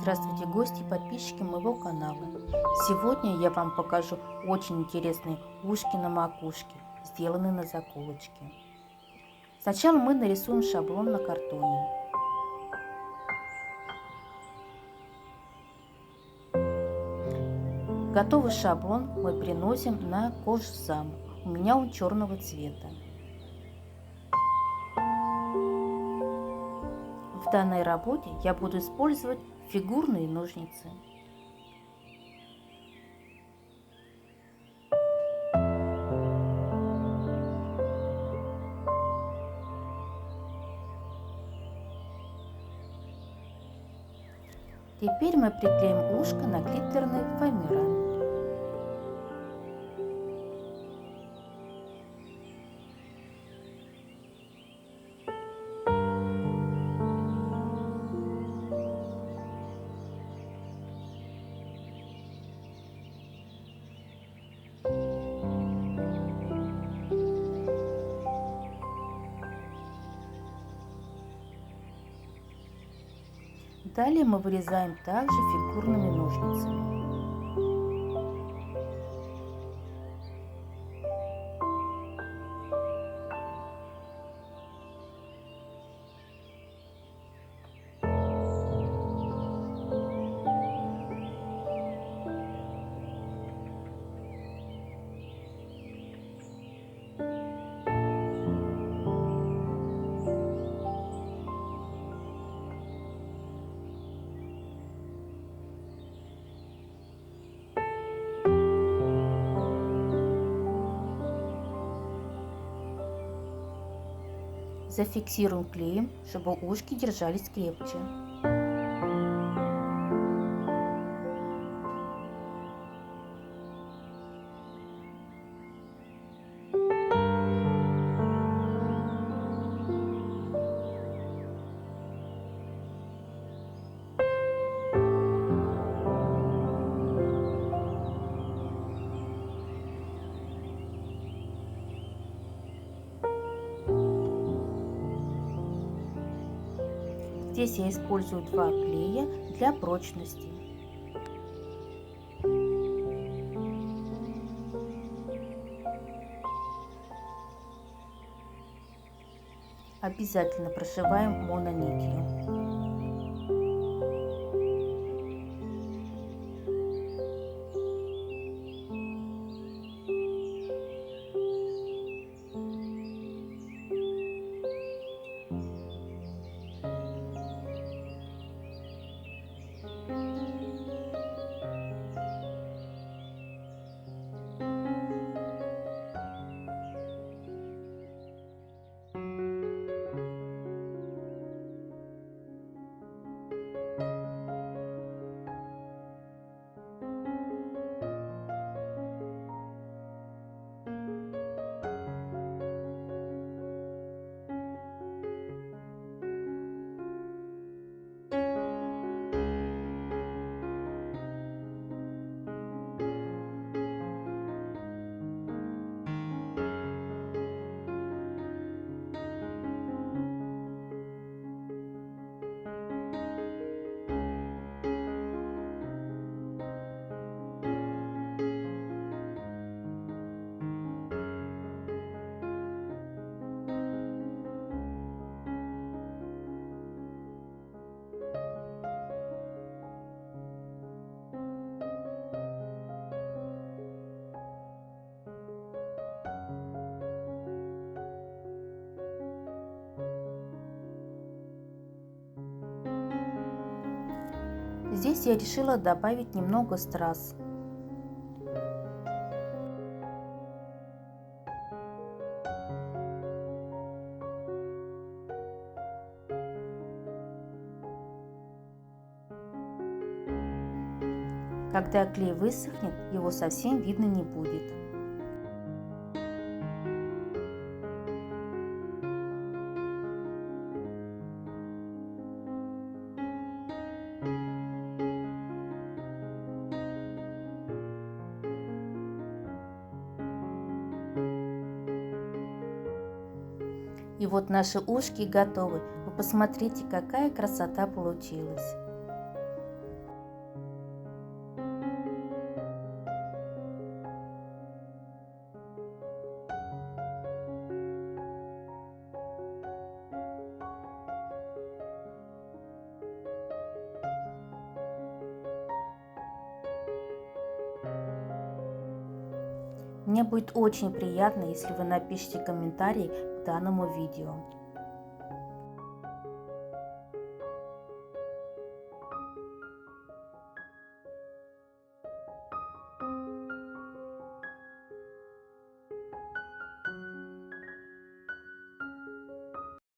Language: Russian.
Здравствуйте, гости и подписчики моего канала. Сегодня я вам покажу очень интересные ушки на макушке, сделанные на заколочке. Сначала мы нарисуем шаблон на картоне. Готовый шаблон мы приносим на кожзам. У меня он черного цвета. В данной работе я буду использовать фигурные ножницы. Теперь мы приклеим ушко на глиттерный фоамиран. Далее мы вырезаем также фигурными ножницами. Зафиксируем клеем, чтобы ушки держались крепче. Здесь я использую два клея для прочности. Обязательно прошиваем мононитью. Здесь я решила добавить немного страз. Когда клей высохнет, его совсем видно не будет. И вот наши ушки готовы. Вы посмотрите, какая красота получилась. Мне будет очень приятно, если вы напишите комментарий к данному видео.